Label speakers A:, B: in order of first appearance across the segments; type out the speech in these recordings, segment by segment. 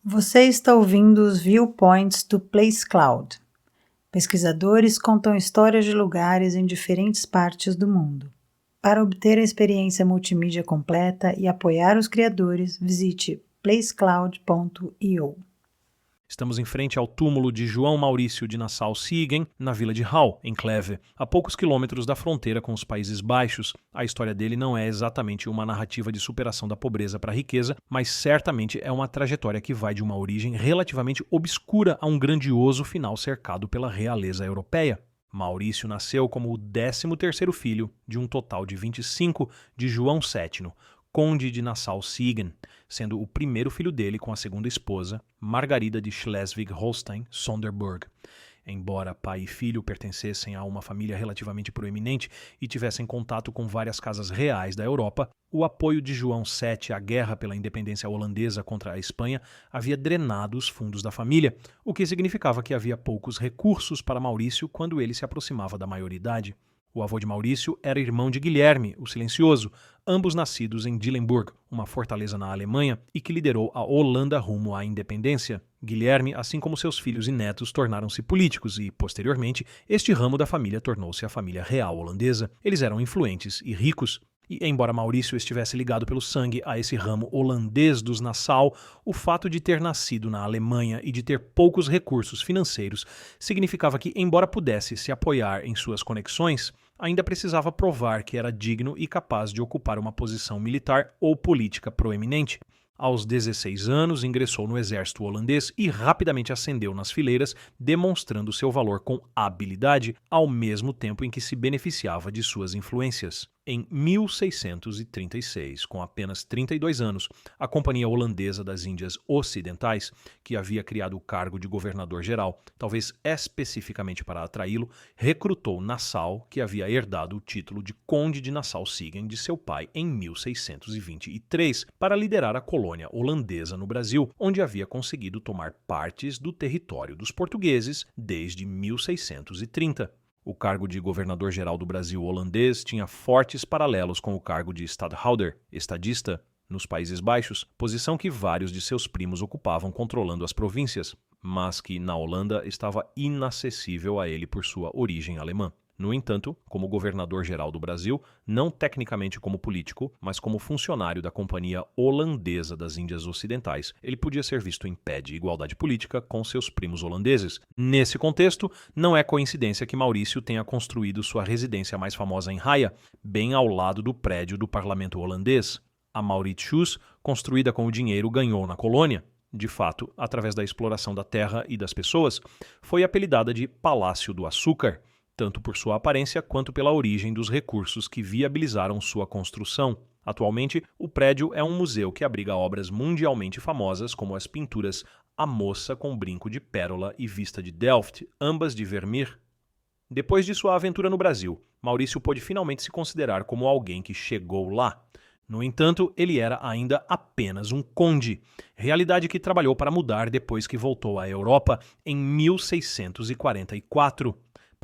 A: Você está ouvindo os Viewpoints do Place Cloud. Pesquisadores contam histórias de lugares em diferentes partes do mundo. Para obter a experiência multimídia completa e apoiar os criadores, visite placecloud.io.
B: Estamos em frente ao túmulo de João Maurício de Nassau-Siegen, na vila de Hall, em Kleve, a poucos quilômetros da fronteira com os Países Baixos. A história dele não é exatamente uma narrativa de superação da pobreza para a riqueza, mas certamente é uma trajetória que vai de uma origem relativamente obscura a um grandioso final cercado pela realeza europeia. Maurício nasceu como o 13º filho de um total de 25 de João VII, conde de Nassau-Siegen, sendo o primeiro filho dele com a segunda esposa, Margarida de Schleswig-Holstein-Sonderburg. Embora pai e filho pertencessem a uma família relativamente proeminente e tivessem contato com várias casas reais da Europa, o apoio de João VII à guerra pela independência holandesa contra a Espanha havia drenado os fundos da família, o que significava que havia poucos recursos para Maurício quando ele se aproximava da maioridade. O avô de Maurício era irmão de Guilherme, o Silencioso, ambos nascidos em Dillenburg, uma fortaleza na Alemanha, e que liderou a Holanda rumo à independência. Guilherme, assim como seus filhos e netos, tornaram-se políticos e, posteriormente, este ramo da família tornou-se a família real holandesa. Eles eram influentes e ricos. E, embora Maurício estivesse ligado pelo sangue a esse ramo holandês dos Nassau, o fato de ter nascido na Alemanha e de ter poucos recursos financeiros significava que, embora pudesse se apoiar em suas conexões, ainda precisava provar que era digno e capaz de ocupar uma posição militar ou política proeminente. Aos 16 anos, ingressou no exército holandês e rapidamente ascendeu nas fileiras, demonstrando seu valor com habilidade, ao mesmo tempo em que se beneficiava de suas influências. Em 1636, com apenas 32 anos, a Companhia Holandesa das Índias Ocidentais, que havia criado o cargo de governador-geral, talvez especificamente para atraí-lo, recrutou Nassau, que havia herdado o título de Conde de Nassau-Siegen de seu pai em 1623, para liderar a colônia holandesa no Brasil, onde havia conseguido tomar partes do território dos portugueses desde 1630. O cargo de governador-geral do Brasil holandês tinha fortes paralelos com o cargo de stadhouder, estadista, nos Países Baixos, posição que vários de seus primos ocupavam controlando as províncias, mas que, na Holanda, estava inacessível a ele por sua origem alemã. No entanto, como governador-geral do Brasil, não tecnicamente como político, mas como funcionário da Companhia Holandesa das Índias Ocidentais, ele podia ser visto em pé de igualdade política com seus primos holandeses. Nesse contexto, não é coincidência que Maurício tenha construído sua residência mais famosa em Haia, bem ao lado do prédio do parlamento holandês. A Mauritshuis, construída com o dinheiro ganhou na colônia, de fato, através da exploração da terra e das pessoas, foi apelidada de Palácio do Açúcar, tanto por sua aparência quanto pela origem dos recursos que viabilizaram sua construção. Atualmente, o prédio é um museu que abriga obras mundialmente famosas como as pinturas A Moça com Brinco de Pérola e Vista de Delft, ambas de Vermeer. Depois de sua aventura no Brasil, Maurício pôde finalmente se considerar como alguém que chegou lá. No entanto, ele era ainda apenas um conde, realidade que trabalhou para mudar depois que voltou à Europa em 1644.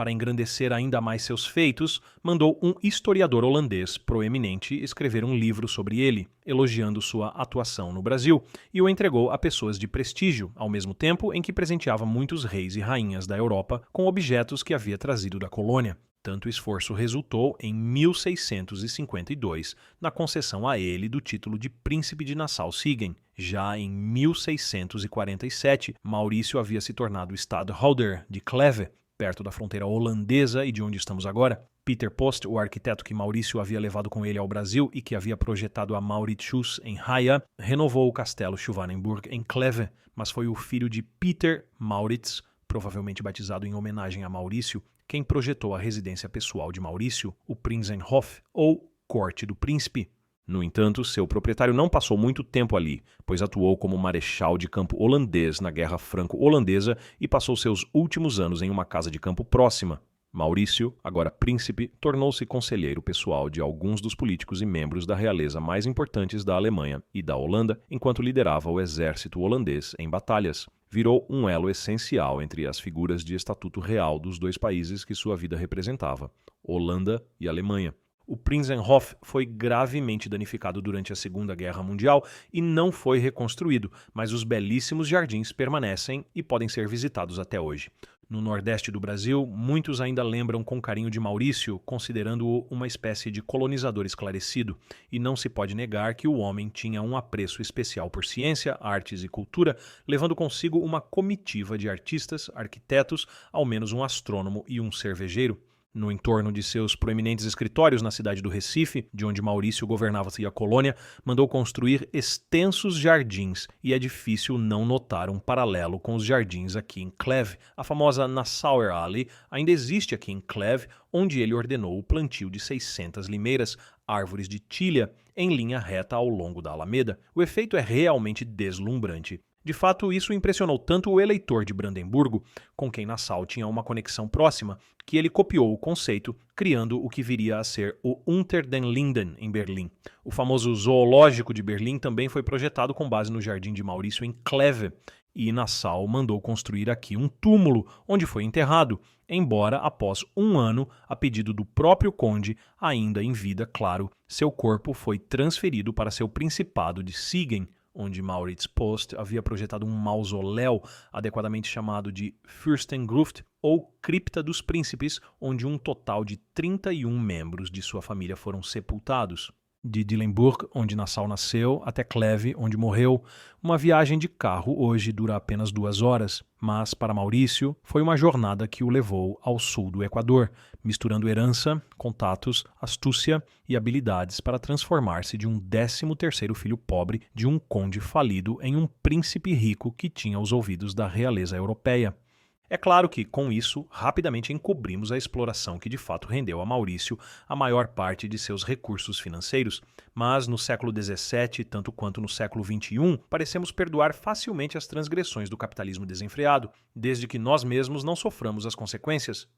B: Para engrandecer ainda mais seus feitos, mandou um historiador holandês proeminente escrever um livro sobre ele, elogiando sua atuação no Brasil, e o entregou a pessoas de prestígio, ao mesmo tempo em que presenteava muitos reis e rainhas da Europa com objetos que havia trazido da colônia. Tanto esforço resultou em 1652 na concessão a ele do título de Príncipe de Nassau-Siegen. Já em 1647, Maurício havia se tornado stadhouder de Kleve, perto da fronteira holandesa e de onde estamos agora. Peter Post, o arquiteto que Maurício havia levado com ele ao Brasil e que havia projetado a Mauritshuis em Haia, renovou o castelo Schwanenburg em Kleve, mas foi o filho de Peter Maurits, provavelmente batizado em homenagem a Maurício, quem projetou a residência pessoal de Maurício, o Prinzenhof, ou Corte do Príncipe. No entanto, seu proprietário não passou muito tempo ali, pois atuou como marechal de campo holandês na Guerra Franco-Holandesa e passou seus últimos anos em uma casa de campo próxima. Maurício, agora príncipe, tornou-se conselheiro pessoal de alguns dos políticos e membros da realeza mais importantes da Alemanha e da Holanda, enquanto liderava o exército holandês em batalhas. Virou um elo essencial entre as figuras de estatuto real dos dois países que sua vida representava, Holanda e Alemanha. O Prinzenhof foi gravemente danificado durante a Segunda Guerra Mundial e não foi reconstruído, mas os belíssimos jardins permanecem e podem ser visitados até hoje. No Nordeste do Brasil, muitos ainda lembram com carinho de Maurício, considerando-o uma espécie de colonizador esclarecido, e não se pode negar que o homem tinha um apreço especial por ciência, artes e cultura, levando consigo uma comitiva de artistas, arquitetos, ao menos um astrônomo e um cervejeiro. No entorno de seus proeminentes escritórios na cidade do Recife, de onde Maurício governava-se a colônia, mandou construir extensos jardins, e é difícil não notar um paralelo com os jardins aqui em Cleve. A famosa Nassauer Allee ainda existe aqui em Cleve, onde ele ordenou o plantio de 600 limeiras, árvores de tilha, em linha reta ao longo da Alameda. O efeito é realmente deslumbrante. De fato, isso impressionou tanto o eleitor de Brandemburgo, com quem Nassau tinha uma conexão próxima, que ele copiou o conceito, criando o que viria a ser o Unter den Linden, em Berlim. O famoso zoológico de Berlim também foi projetado com base no jardim de Maurício em Cleve, e Nassau mandou construir aqui um túmulo, onde foi enterrado, embora após um ano, a pedido do próprio conde, ainda em vida, claro, seu corpo foi transferido para seu principado de Siegen, onde Maurits Post havia projetado um mausoléu adequadamente chamado de Fürstengruft, ou Cripta dos Príncipes, onde um total de 31 membros de sua família foram sepultados. De Dillenburg, onde Nassau nasceu, até Cleve, onde morreu, uma viagem de carro hoje dura apenas 2 horas, mas para Maurício foi uma jornada que o levou ao sul do Equador, misturando herança, contatos, astúcia e habilidades para transformar-se de um 13º filho pobre de um conde falido em um príncipe rico que tinha os ouvidos da realeza europeia. É claro que, com isso, rapidamente encobrimos a exploração que de fato rendeu a Maurício a maior parte de seus recursos financeiros, mas no século XVII, tanto quanto no século XXI, parecemos perdoar facilmente as transgressões do capitalismo desenfreado, desde que nós mesmos não soframos as consequências.